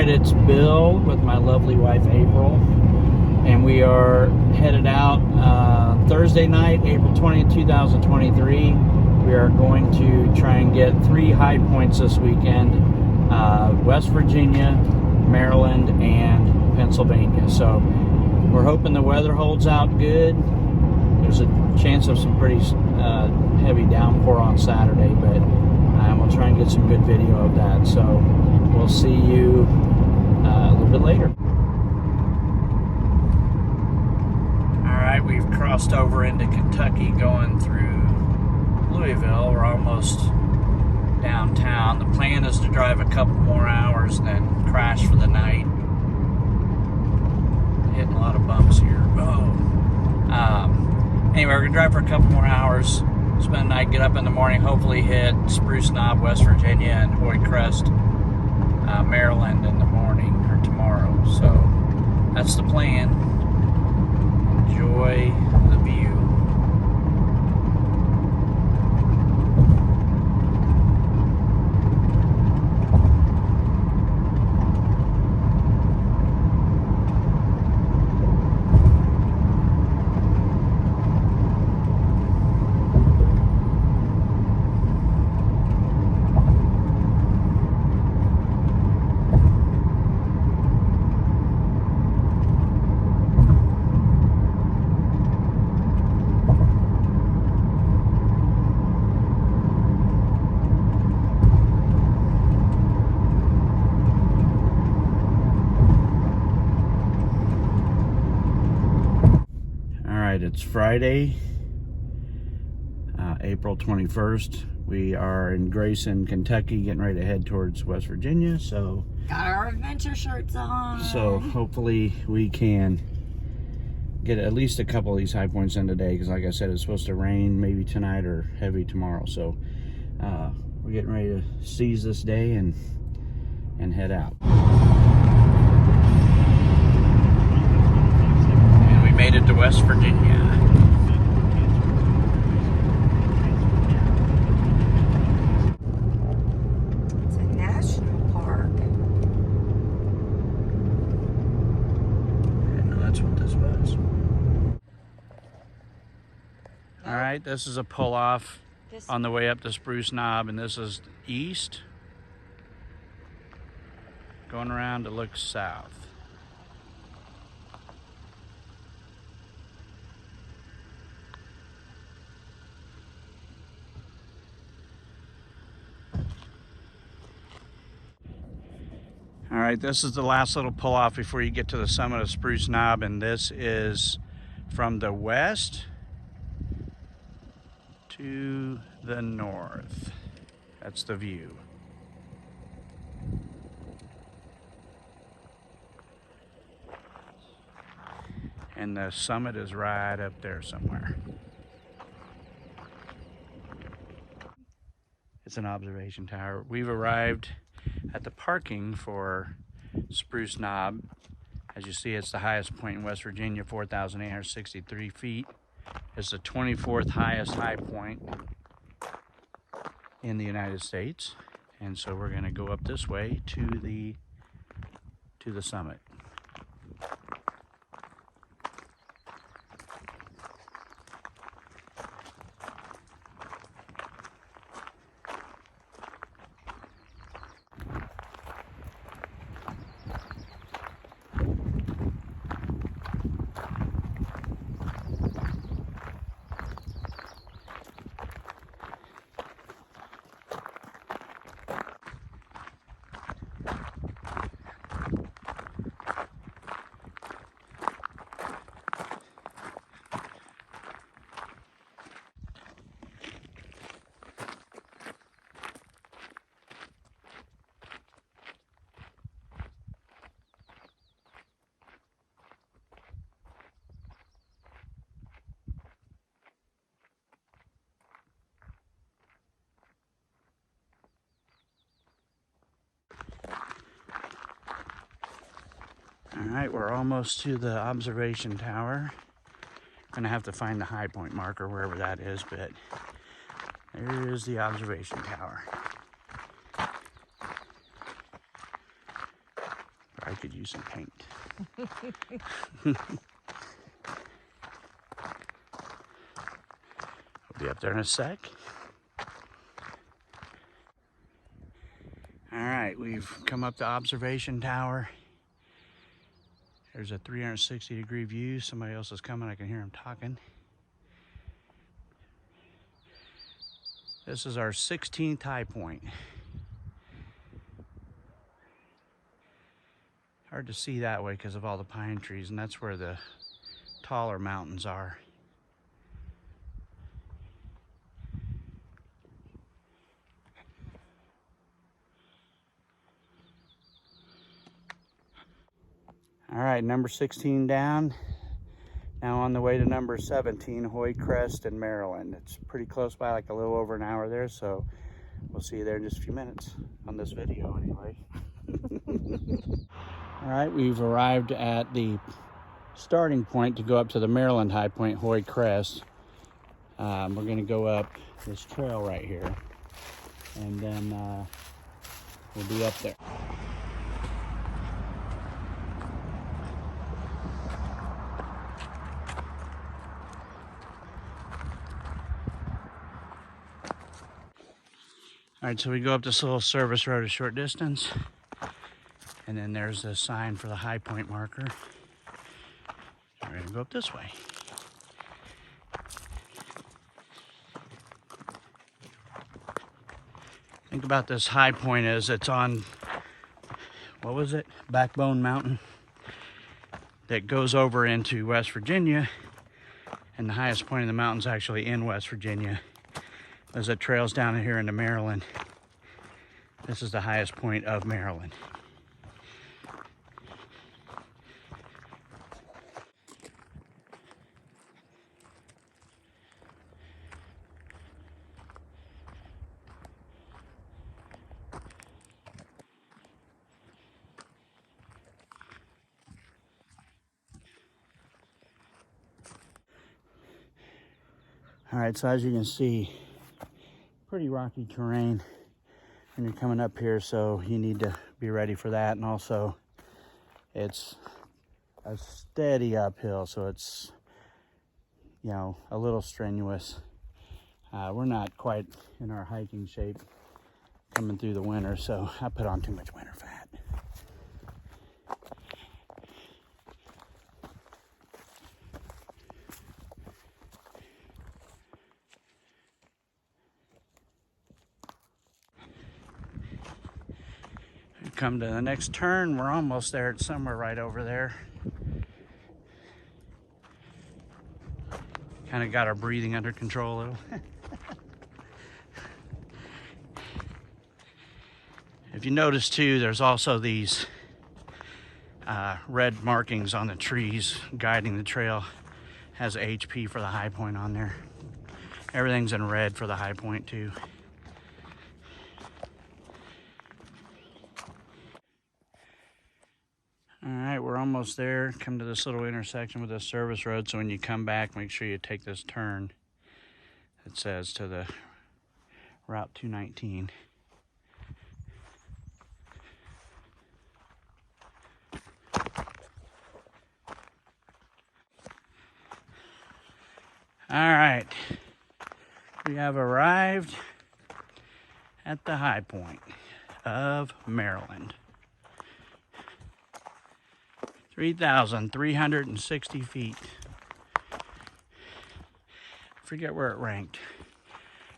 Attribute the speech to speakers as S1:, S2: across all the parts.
S1: right, it's Bill with my lovely wife April, and we are headed out Thursday night, April 20th, 2023. We are going to try and get 3 high points this weekend: West Virginia, Maryland, and Pennsylvania. So we're hoping the weather holds out good. There's a chance of some pretty heavy downpour on Saturday, but we'll try and get some good video of that. So we'll see you a little bit later. All right, we've crossed over into Kentucky, going through Louisville. We're almost downtown. The plan is to drive a couple more hours and then crash for the night. Hitting a lot of bumps here. Anyway, we're gonna drive for a couple more hours, spend the night, get up in the morning, hopefully hit Spruce Knob, West Virginia, and Hoye Crest, Maryland in the morning or tomorrow. So that's the plan. Enjoy the view. It's Friday, April 21st. We are in Grayson, Kentucky, getting ready to head towards West Virginia. So
S2: got our adventure shirts on.
S1: So hopefully we can get at least a couple of these high points in today, because like I said, it's supposed to rain maybe tonight or heavy tomorrow. So we're getting ready to seize this day and head out. And we made it to West Virginia.
S2: It's a national park.
S1: I didn't know that's what this was. All right, this is a pull-off on the way up to Spruce Knob, and this is east, going around to look south. All right, this is the last little pull-off before you get to the summit of Spruce Knob, and this is from the west to the north. That's the view. And the summit is right up there somewhere. It's an observation tower. We've arrived at the parking for Spruce Knob. As you see, it's the highest point in West Virginia, 4,863 feet. It's the 24th highest high point in the United States. And so we're gonna go up this way to the summit. All right, we're almost to the observation tower. Gonna have to find the high point marker wherever that is, but there is the observation tower. I could use some paint. I'll be up there in a sec. All right, we've come up the observation tower. There's a 360-degree view. Somebody else is coming. I can hear him talking. This is our 16th high point. Hard to see that way because of all the pine trees, and that's where the taller mountains are. All right, number 16 down. Now on the way to number 17, Hoye Crest in Maryland. It's pretty close by, like a little over an hour there, so we'll see you there in just a few minutes on this video anyway. All right, we've arrived at the starting point to go up to the Maryland high point, Hoye Crest. We're gonna go up this trail right here, and then we'll be up there. All right, so we go up this little service road a short distance, and then there's the sign for the high point marker. We're gonna go up this way. Think about this high point is it's on, what was it? Backbone Mountain that goes over into West Virginia, and the highest point of the mountain's actually in West Virginia. As it trails down here into Maryland. This is the highest point of Maryland. All right, so as you can see, pretty rocky terrain when you're coming up here, so you need to be ready for that. And also it's a steady uphill, so it's, you know, a little strenuous. We're not quite in our hiking shape coming through the winter, so I put on too much winter fat. Come to the next turn, we're almost there. It's somewhere right over there. Kind of got our breathing under control a little. If you notice too, there's also these red markings on the trees guiding the trail. Has HP for the high point on there. Everything's in red for the high point too. All right, we're almost there. Come to this little intersection with this service road, so when you come back, make sure you take this turn. It says to the Route 219. All right, we have arrived at the high point of Maryland. 3,360 feet. Forget where it ranked.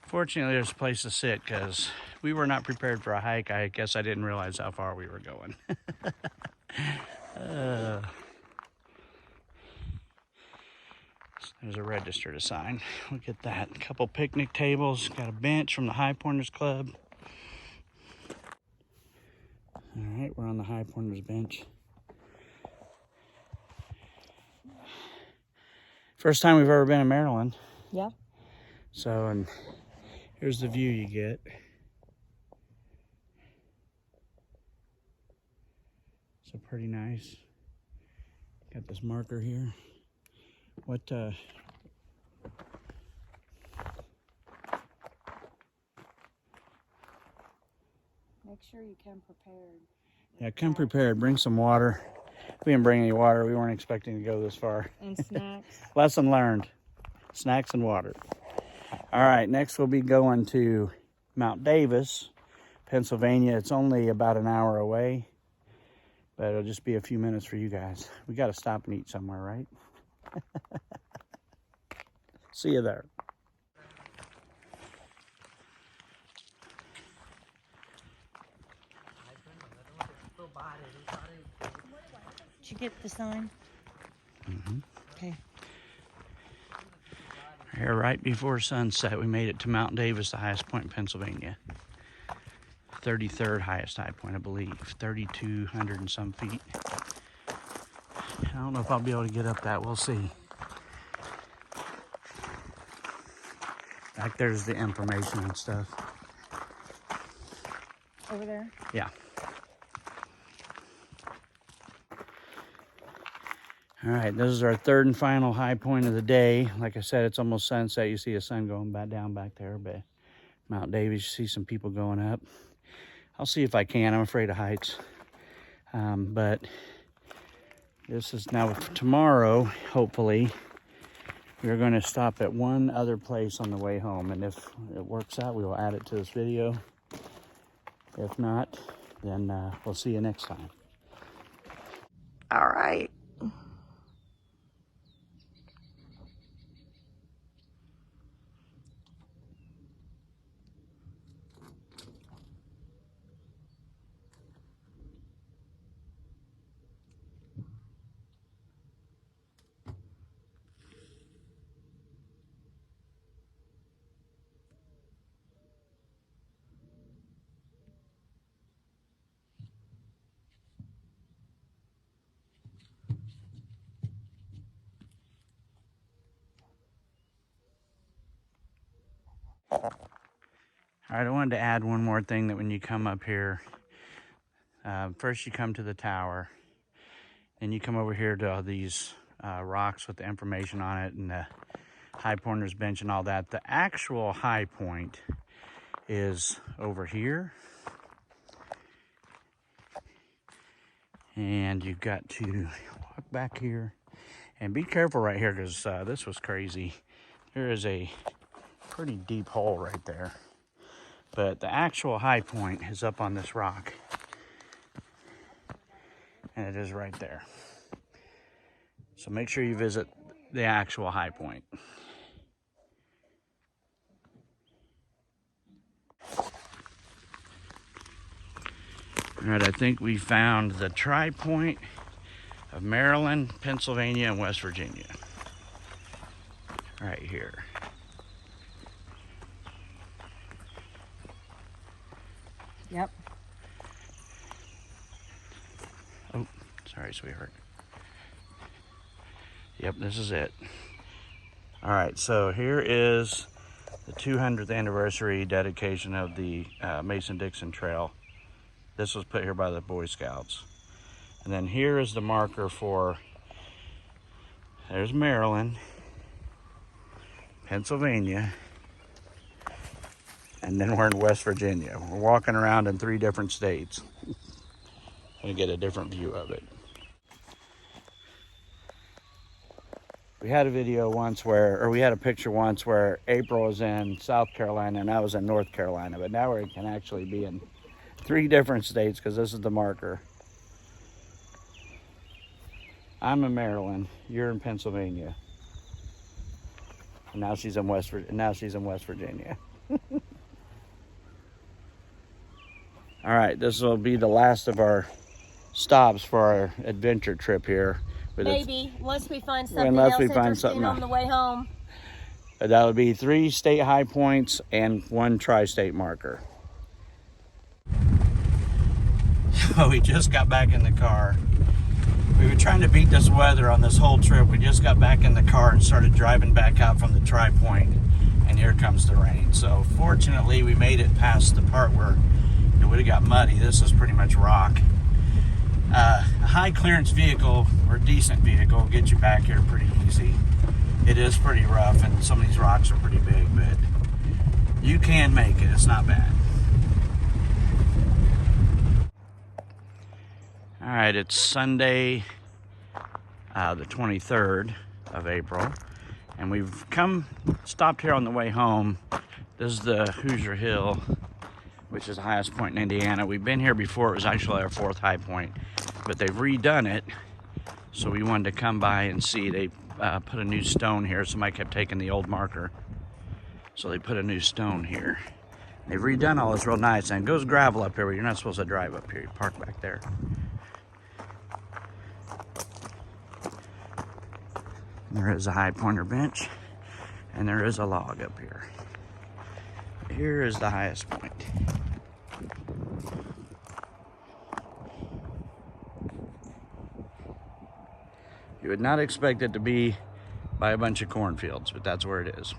S1: Fortunately, there's a place to sit because we were not prepared for a hike. I guess I didn't realize how far we were going. There's a register to sign. Look at that. A couple picnic tables. Got a bench from the High Pointers Club. All right, we're on the High Pointers bench. First time we've ever been in Maryland.
S2: Yeah.
S1: So, and here's the view you get. So pretty nice. Got this marker here. What, make
S2: sure you come prepared.
S1: Yeah, come prepared. Bring some water. We didn't bring any water. We weren't expecting to go this far.
S2: And snacks.
S1: Lesson learned. Snacks and water. All right, next we'll be going to Mount Davis, Pennsylvania. It's only about an hour away, but it'll just be a few minutes for you guys. We got to stop and eat somewhere, right? See you there.
S2: Did you get the sign?
S1: Mm-hmm.
S2: Okay.
S1: Here, right before sunset, we made it to Mount Davis, the highest point in Pennsylvania. 33rd highest high point, I believe. 3,200 and some feet. I don't know if I'll be able to get up that. We'll see. Back there's the information and stuff.
S2: Over there?
S1: Yeah. All right, this is our third and final high point of the day. Like I said, it's almost sunset. You see the sun going back down back there, but Mount Davis, you see some people going up. I'll see if I can. I'm afraid of heights. But this is now tomorrow, hopefully, we're going to stop at one other place on the way home. And if it works out, we will add it to this video. If not, then we'll see you next time.
S2: All right.
S1: All right, I wanted to add one more thing, that when you come up here, first you come to the tower, then you come over here to all these rocks with the information on it and the high pointer's bench and all that. The actual high point is over here. And you've got to walk back here and be careful right here, because this was crazy. There is a pretty deep hole right there. But the actual high point is up on this rock. And it is right there. So make sure you visit the actual high point. All right, I think we found the Tripoint of Maryland, Pennsylvania, and West Virginia. Right here.
S2: Yep.
S1: Oh, sorry, sweetheart. Yep, this is it. All right, so here is the 200th anniversary dedication of the Mason-Dixon Trail. This was put here by the Boy Scouts. And then here is the marker for, there's Maryland, Pennsylvania, and then we're in West Virginia. We're walking around in 3 different states. Gonna get a different view of it. We had a video once where, or we had a picture once where April was in South Carolina and I was in North Carolina, but now we can actually be in 3 different states because this is the marker. I'm in Maryland, you're in Pennsylvania. And now she's in West Virginia. All right, this will be the last of our stops for our adventure trip here.
S2: Maybe, unless we find something else interesting on the way home.
S1: But that would be 3 state high points and 1 tri-state marker. So we just got back in the car. We were trying to beat this weather on this whole trip. We just got back in the car and started driving back out from the Tripoint, and here comes the rain. So fortunately, we made it past the part where it would have got muddy. This is pretty much rock. A high clearance vehicle, or decent vehicle, will get you back here pretty easy. It is pretty rough, and some of these rocks are pretty big, but you can make it. It's not bad. right, it's Sunday, the 23rd of April, and we've stopped here on the way home. This is the Hoosier Hill, which is the highest point in Indiana. We've been here before. It was actually our 4th high point, but they've redone it, so we wanted to come by and see. They put a new stone here. Somebody kept taking the old marker, so they put a new stone here. They've redone all this real nice, and it goes gravel up here, but you're not supposed to drive up here. You park back there. There is a high pointer bench, and there is a log up here. Here is the highest point. You would not expect it to be by a bunch of cornfields, but that's where it is.